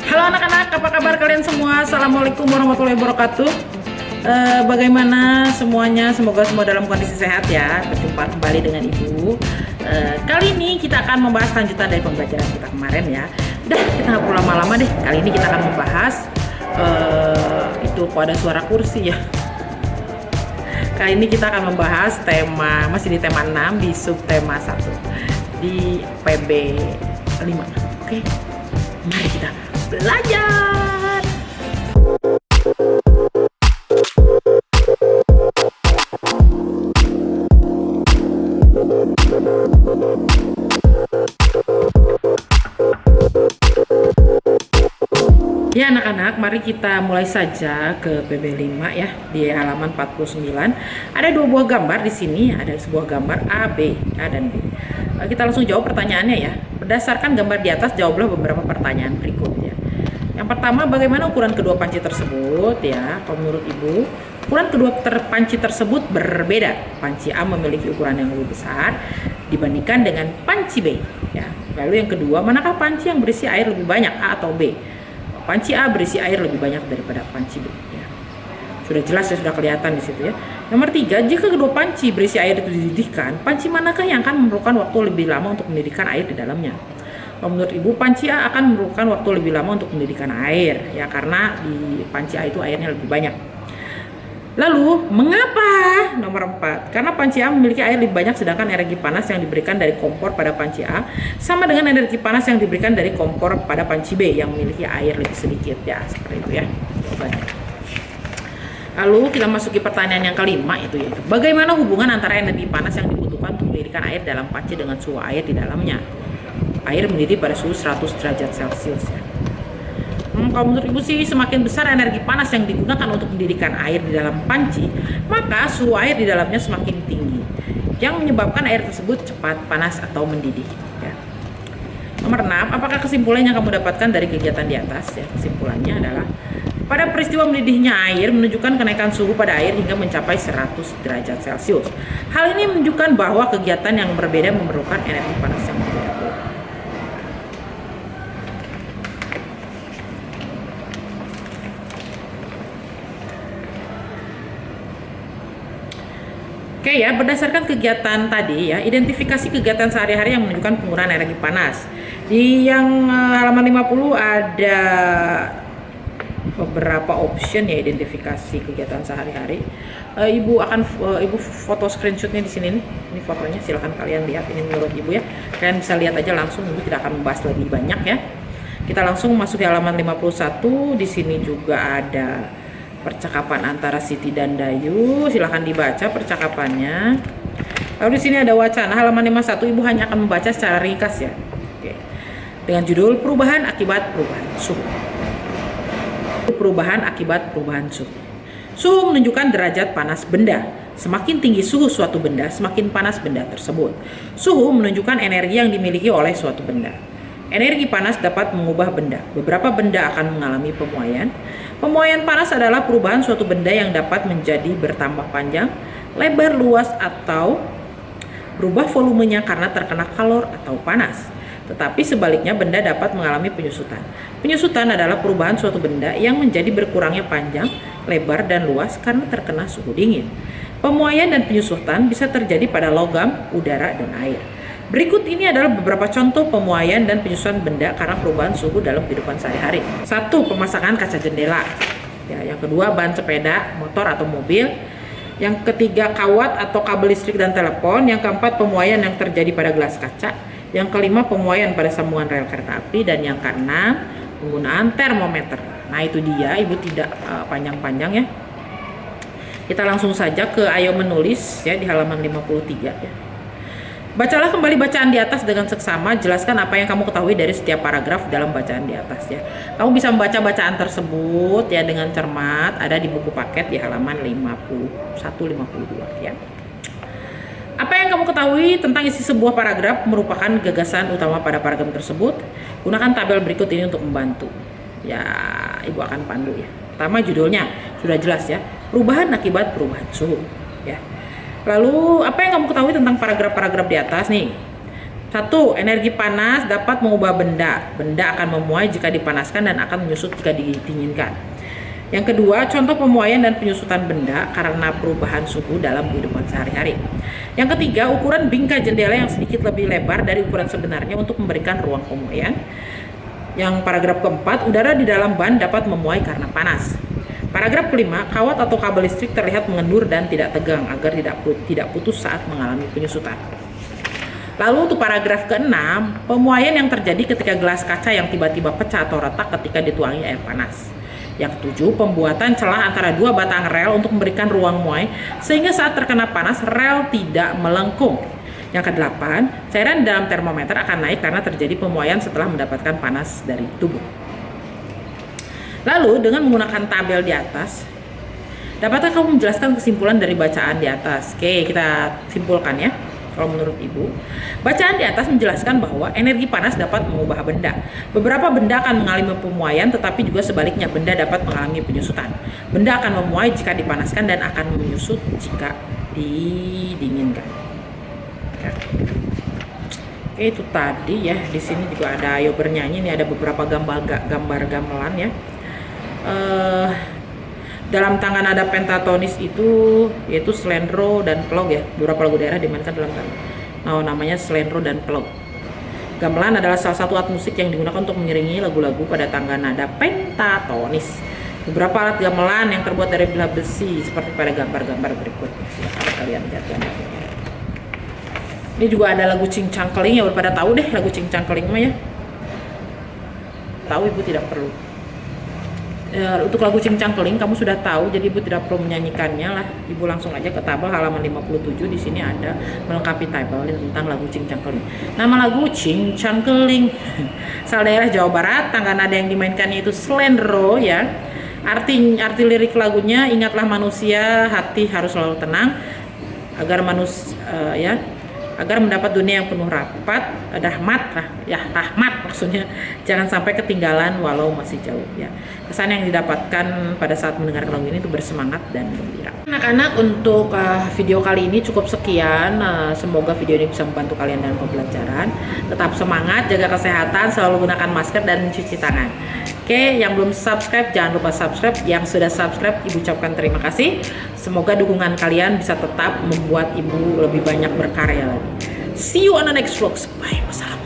Halo anak-anak, apa kabar kalian semua? Assalamualaikum warahmatullahi wabarakatuh. Bagaimana semuanya? Semoga semua dalam kondisi sehat ya. Berjumpa kembali dengan Ibu. Kali ini kita akan membahas lanjutan dari pembelajaran kita kemarin ya. Udah, kita nggak perlu lama-lama deh. Kali ini kita akan membahas itu kok ada suara kursi ya. Kali ini kita akan membahas tema, masih di tema 6 di subtema 1 di PB 5. Oke, mari kita belajar. Ya anak-anak, mari kita mulai saja ke PB5 ya. Di halaman 49 ada dua buah gambar di sini, ada sebuah gambar A, B, A dan B. Kita langsung jawab pertanyaannya ya. Berdasarkan gambar di atas, jawablah beberapa pertanyaan berikut ya. Yang pertama, bagaimana ukuran kedua panci tersebut ya? Kalau menurut Ibu, ukuran kedua panci tersebut berbeda. Panci A memiliki ukuran yang lebih besar dibandingkan dengan panci B ya. Lalu yang kedua, manakah panci yang berisi air lebih banyak, A atau B? Panci A berisi air lebih banyak daripada panci B ya. Sudah jelas ya, sudah kelihatan di situ ya. Nomor 3, jika kedua panci berisi air itu dididihkan, panci manakah yang akan memerlukan waktu lebih lama untuk mendidihkan air di dalamnya? Kalau menurut Ibu, panci A akan memerlukan waktu lebih lama untuk mendidihkan air ya, karena di panci A itu airnya lebih banyak. Lalu, mengapa? Nomor 4, karena panci A memiliki air lebih banyak, sedangkan energi panas yang diberikan dari kompor pada panci A sama dengan energi panas yang diberikan dari kompor pada panci B yang memiliki air lebih sedikit ya, seperti itu ya. Lalu kita masuki pertanyaan yang kelima, itu yaitu bagaimana hubungan antara energi panas yang dibutuhkan untuk mendidihkan air dalam panci dengan suhu air di dalamnya? Air mendidih pada suhu 100 derajat Celcius ya. Kalau menurut Ibu sih, semakin besar energi panas yang digunakan untuk mendidihkan air di dalam panci, maka suhu air di dalamnya semakin tinggi, yang menyebabkan air tersebut cepat panas atau mendidih ya. Nomor 6, apakah kesimpulan yang kamu dapatkan dari kegiatan di atas ya? Kesimpulannya adalah pada peristiwa mendidihnya air menunjukkan kenaikan suhu pada air hingga mencapai 100 derajat Celcius. Hal ini menunjukkan bahwa kegiatan yang berbeda memerlukan energi panas yang berbeda. Oke ya, berdasarkan kegiatan tadi ya, identifikasi kegiatan sehari-hari yang menunjukkan penggunaan energi panas. Di yang halaman 50 ada beberapa option ya, identifikasi kegiatan sehari-hari. Ibu foto screenshotnya di sini nih. Ini fotonya, silahkan kalian lihat. Ini menurut Ibu ya. Kalian bisa lihat aja langsung, Ibu tidak akan membahas lebih banyak ya. Kita langsung masuk di halaman 51. Di sini juga ada percakapan antara Siti dan Dayu, silahkan dibaca percakapannya. Lalu di sini ada wacana halaman 51, Ibu hanya akan membaca secara ringkas ya. Oke. Dengan judul perubahan akibat perubahan suhu. Perubahan akibat perubahan suhu. Suhu menunjukkan derajat panas benda. Semakin tinggi suhu suatu benda, semakin panas benda tersebut. Suhu menunjukkan energi yang dimiliki oleh suatu benda. Energi panas dapat mengubah benda. Beberapa benda akan mengalami pemuaian. Pemuaian panas adalah perubahan suatu benda yang dapat menjadi bertambah panjang, lebar, luas, atau berubah volumenya karena terkena kalor atau panas. Tetapi sebaliknya, benda dapat mengalami penyusutan. Penyusutan adalah perubahan suatu benda yang menjadi berkurangnya panjang, lebar, dan luas karena terkena suhu dingin. Pemuaian dan penyusutan bisa terjadi pada logam, udara, dan air. Berikut ini adalah beberapa contoh pemuaian dan penyusutan benda karena perubahan suhu dalam kehidupan sehari-hari. 1. Pemasangan kaca jendela. Ya, yang kedua, ban sepeda, motor atau mobil. Yang ketiga, kawat atau kabel listrik dan telepon. Yang keempat, pemuaian yang terjadi pada gelas kaca. Yang kelima, pemuaian pada sambungan rel kereta api. Dan yang keenam, penggunaan termometer. Nah, itu dia, Ibu tidak panjang-panjang ya. Kita langsung saja ke ayo menulis ya di halaman 53 ya. Bacalah kembali bacaan di atas dengan seksama, jelaskan apa yang kamu ketahui dari setiap paragraf dalam bacaan di atas ya. Kamu bisa membaca bacaan tersebut ya dengan cermat, ada di buku paket di halaman 51-52 ya. Apa yang kamu ketahui tentang isi sebuah paragraf merupakan gagasan utama pada paragraf tersebut. Gunakan tabel berikut ini untuk membantu. Ya, Ibu akan pandu ya. Pertama, judulnya sudah jelas ya, perubahan akibat perubahan suhu ya. Lalu apa yang kamu ketahui tentang paragraf-paragraf di atas nih? Satu, energi panas dapat mengubah benda. Benda akan memuai jika dipanaskan dan akan menyusut jika didinginkan. Yang kedua, contoh pemuaian dan penyusutan benda karena perubahan suhu dalam kehidupan sehari-hari. Yang ketiga, ukuran bingkai jendela yang sedikit lebih lebar dari ukuran sebenarnya untuk memberikan ruang pemuaian. Yang paragraf keempat, udara di dalam ban dapat memuai karena panas. Paragraf kelima, kawat atau kabel listrik terlihat mengendur dan tidak tegang agar tidak putus saat mengalami penyusutan. Lalu untuk paragraf ke-6, pemuaian yang terjadi ketika gelas kaca yang tiba-tiba pecah atau retak ketika dituangi air panas. Yang ketujuh, pembuatan celah antara dua batang rel untuk memberikan ruang muai sehingga saat terkena panas rel tidak melengkung. Yang kedelapan, cairan dalam termometer akan naik karena terjadi pemuaian setelah mendapatkan panas dari tubuh. Lalu dengan menggunakan tabel di atas, dapatkah kamu menjelaskan kesimpulan dari bacaan di atas? Oke, kita simpulkan ya. Kalau menurut Ibu, bacaan di atas menjelaskan bahwa energi panas dapat mengubah benda. Beberapa benda akan mengalami pemuaian, tetapi juga sebaliknya benda dapat mengalami penyusutan. Benda akan memuai jika dipanaskan dan akan menyusut jika didinginkan. Ya. Oke, itu tadi ya. Di sini juga ada Ayo Bernyanyi. Ini ada beberapa gambar gamelan ya. Dalam tangan ada pentatonis itu yaitu slendro dan plog ya. Beberapa lagu daerah dimainkan dalam tangan. Nah, namanya slendro dan plog. Gamelan adalah salah satu alat musik yang digunakan untuk mengiringi lagu-lagu pada tangga nada pentatonis. Beberapa alat gamelan yang terbuat dari bilah besi seperti pada gambar-gambar berikut. Silahkan kalian lihat gambarnya. Ini juga ada lagu Cincang Keling ya, pada tahu deh lagu Cincang Keling mah ya. Tahu Ibu tidak perlu. Untuk lagu Cincang Keling kamu sudah tahu, jadi Ibu tidak perlu menyanyikannya lah. Ibu langsung aja ke tabel halaman 57. Di sini ada melengkapi tabel tentang lagu Cincang Keling. Nama lagu Cincang Keling. Asal daerah Jawa Barat, tangga nada yang dimainkannya itu slendro ya. Arti lirik lagunya, ingatlah manusia, hati harus selalu tenang agar agar mendapat dunia yang penuh rahmat maksudnya, jangan sampai ketinggalan walau masih jauh ya. Kesan yang didapatkan pada saat mendengar lagu ini itu bersemangat dan gembira. Anak-anak, untuk video kali ini cukup sekian. Semoga video ini bisa membantu kalian dalam pembelajaran. Tetap semangat, jaga kesehatan, selalu gunakan masker dan cuci tangan. Oke, yang belum subscribe jangan lupa subscribe. Yang sudah subscribe Ibu ucapkan terima kasih. Semoga dukungan kalian bisa tetap membuat Ibu lebih banyak berkarya lagi. See you on the next vlog. Bye. Wassalamualaikum.